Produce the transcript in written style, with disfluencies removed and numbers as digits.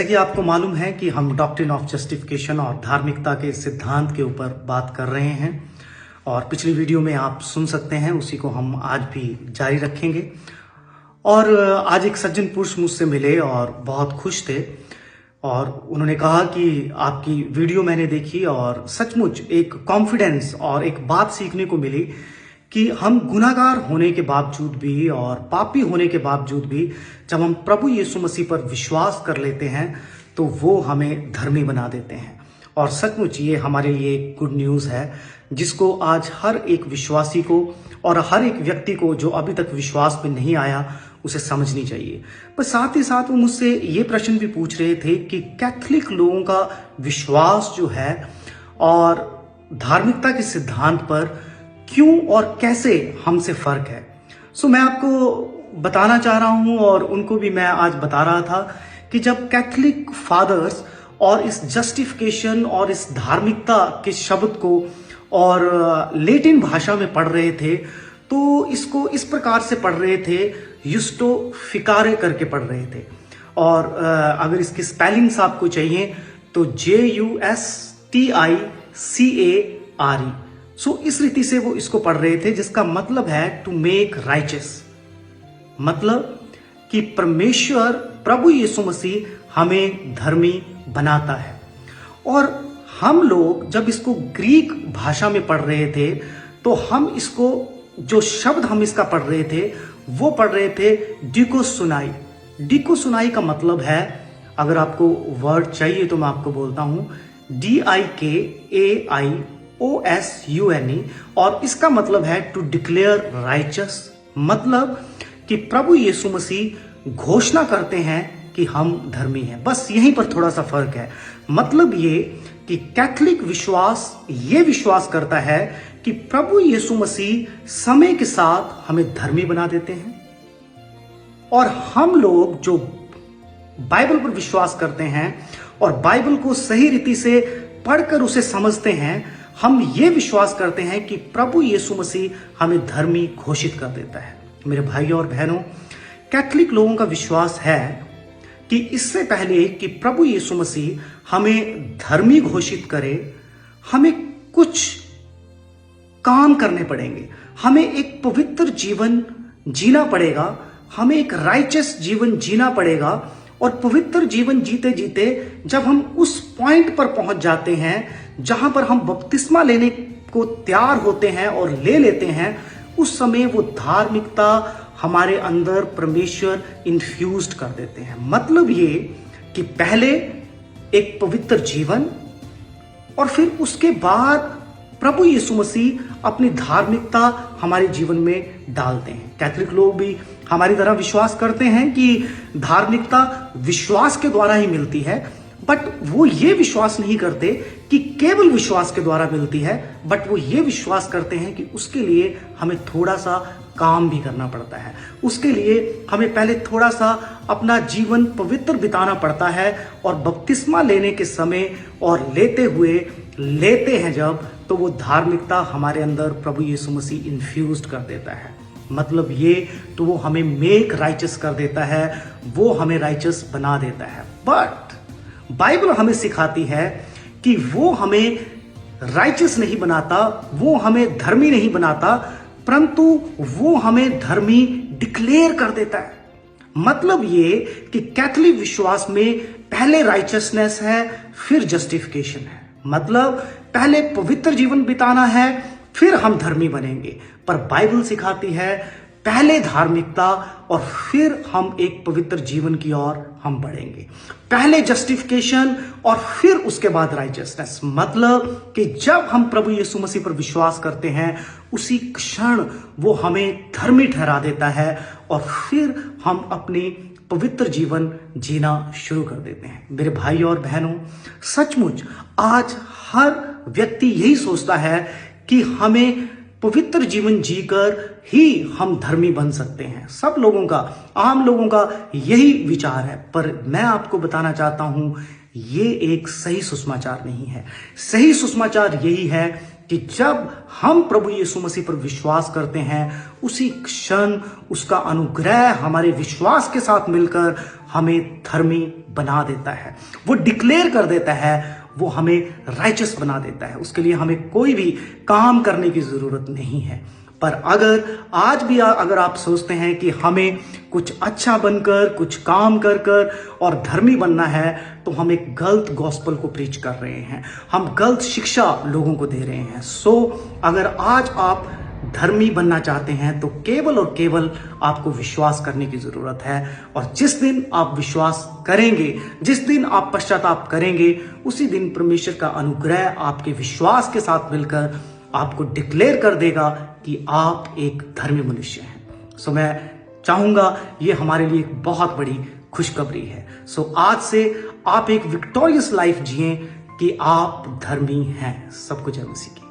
जैसा कि आपको मालूम है कि हम डॉक्ट्रिन ऑफ जस्टिफिकेशन और धार्मिकता के सिद्धांत के ऊपर बात कर रहे हैं और पिछली वीडियो में आप सुन सकते हैं, उसी को हम आज भी जारी रखेंगे। और आज एक सज्जन पुरुष मुझसे मिले और बहुत खुश थे और उन्होंने कहा कि आपकी वीडियो मैंने देखी और सचमुच एक कॉन्फिडेंस और एक बात सीखने को मिली कि हम गुनाहगार होने के बावजूद भी और पापी होने के बावजूद भी जब हम प्रभु यीशु मसीह पर विश्वास कर लेते हैं तो वो हमें धर्मी बना देते हैं। और सचमुच ये हमारे लिए एक गुड न्यूज़ है जिसको आज हर एक विश्वासी को और हर एक व्यक्ति को जो अभी तक विश्वास में नहीं आया उसे समझनी चाहिए। पर साथ ही साथ वो मुझसे ये प्रश्न भी पूछ रहे थे कि कैथोलिक लोगों का विश्वास जो है और धार्मिकता के सिद्धांत पर क्यों और कैसे हमसे फर्क है। सो मैं आपको बताना चाह रहा हूं और उनको भी मैं आज बता रहा था कि जब कैथोलिक फादर्स और इस जस्टिफिकेशन और इस धार्मिकता के शब्द को और लैटिन भाषा में पढ़ रहे थे तो इसको इस प्रकार से पढ़ रहे थे, युस्टो फिकारे करके पढ़ रहे थे। और अगर इसकी स्पेलिंग्स आपको चाहिए तो JUSTICARE। सो इस रीति से वो इसको पढ़ रहे थे, जिसका मतलब है टू मेक राइचस, मतलब कि परमेश्वर प्रभु यीशु मसीह हमें धर्मी बनाता है। और हम लोग जब इसको ग्रीक भाषा में पढ़ रहे थे तो हम इसको जो शब्द हम इसका पढ़ रहे थे वो पढ़ रहे थे डिकोसुनाई। डिकोसुनाई का मतलब है, अगर आपको वर्ड चाहिए तो मैं आपको बोलता हूं, DIKAIOSUNE, और इसका मतलब है टू डिक्लेयर राइचस, मतलब कि प्रभु यीशु मसीह घोषणा करते हैं कि हम धर्मी हैं। बस यहीं पर थोड़ा सा फर्क है। मतलब ये कि कैथोलिक विश्वास ये विश्वास करता है कि प्रभु यीशु मसीह समय के साथ हमें धर्मी बना देते हैं, और हम लोग जो बाइबल पर विश्वास करते हैं और बाइबल को सही रीति से पढ़कर उसे समझते हैं, हम ये विश्वास करते हैं कि प्रभु यीशु मसीह हमें धर्मी घोषित कर देता है। मेरे भाइयों और बहनों, कैथोलिक लोगों का विश्वास है कि इससे पहले कि प्रभु यीशु मसीह हमें धर्मी घोषित करे, हमें कुछ काम करने पड़ेंगे, हमें एक पवित्र जीवन जीना पड़ेगा, हमें एक राइचस जीवन जीना पड़ेगा। और पवित्र जीवन जीते जीते जब हम उस पॉइंट पर पहुंच जाते हैं जहां पर हम बपतिस्मा लेने को तैयार होते हैं और ले लेते हैं, उस समय वो धार्मिकता हमारे अंदर परमेश्वर इन्फ्यूज्ड कर देते हैं। मतलब ये कि पहले एक पवित्र जीवन और फिर उसके बाद प्रभु यीशु मसीह अपनी धार्मिकता हमारे जीवन में डालते हैं। कैथोलिक लोग भी हमारी तरह विश्वास करते हैं कि धार्मिकता विश्वास के द्वारा ही मिलती है, बट वो ये विश्वास नहीं करते कि केवल विश्वास के द्वारा मिलती है, बट वो ये विश्वास करते हैं कि उसके लिए हमें थोड़ा सा काम भी करना पड़ता है। उसके लिए हमें पहले थोड़ा सा अपना जीवन पवित्र बिताना पड़ता है, और बपतिस्मा लेने के समय और लेते हैं जब, तो वो धार्मिकता हमारे अंदर प्रभु यीशु मसीह इन्फ्यूज्ड कर देता है। मतलब ये तो वो हमें मेक राइचस कर देता है, वो हमें राइचस बना देता है। बट बाइबल हमें सिखाती है कि वो हमें राइचस नहीं बनाता, वो हमें धर्मी नहीं बनाता, परंतु वो हमें धर्मी डिक्लेयर कर देता है। मतलब ये कि कैथोलिक विश्वास में पहले राइचसनेस है, फिर जस्टिफिकेशन है। मतलब पहले पवित्र जीवन बिताना है, फिर हम धर्मी बनेंगे। पर बाइबल सिखाती है पहले धार्मिकता और फिर हम एक पवित्र जीवन की ओर हम बढ़ेंगे। पहले जस्टिफिकेशन और फिर उसके बाद राइचसनेस। मतलब कि जब हम प्रभु यीशु मसीह पर विश्वास करते हैं उसी क्षण वो हमें धर्मी ठहरा देता है और फिर हम अपनी पवित्र जीवन जीना शुरू कर देते हैं। मेरे भाई और बहनों, सचमुच आज हर व्यक्ति यही सोचता है कि हमें पवित्र जीवन जीकर ही हम धर्मी बन सकते हैं। सब लोगों का, आम लोगों का यही विचार है। पर मैं आपको बताना चाहता हूं ये एक सही सुसमाचार नहीं है। सही सुसमाचार यही है कि जब हम प्रभु यीशु मसीह पर विश्वास करते हैं उसी क्षण उसका अनुग्रह हमारे विश्वास के साथ मिलकर हमें धर्मी बना देता है, वो डिक्लेयर कर देता है, वो हमें राइचस बना देता है। उसके लिए हमें कोई भी काम करने की जरूरत नहीं है। पर अगर आज भी अगर आप सोचते हैं कि हमें कुछ अच्छा बनकर, कुछ काम कर कर और धर्मी बनना है, तो हम एक गलत गॉस्पल को प्रीच कर रहे हैं, हम गलत शिक्षा लोगों को दे रहे हैं। सो अगर आज आप धर्मी बनना चाहते हैं तो केवल और केवल आपको विश्वास करने की जरूरत है। और जिस दिन आप विश्वास करेंगे, जिस दिन आप पश्चाताप करेंगे, उसी दिन परमेश्वर का अनुग्रह आपके विश्वास के साथ मिलकर आपको डिक्लेयर कर देगा कि आप एक धर्मी मनुष्य हैं। सो मैं चाहूंगा ये हमारे लिए एक बहुत बड़ी खुशखबरी है। सो आज से आप एक विक्टोरियस लाइफ जिएं कि आप धर्मी हैं। सबको जय मसीह की।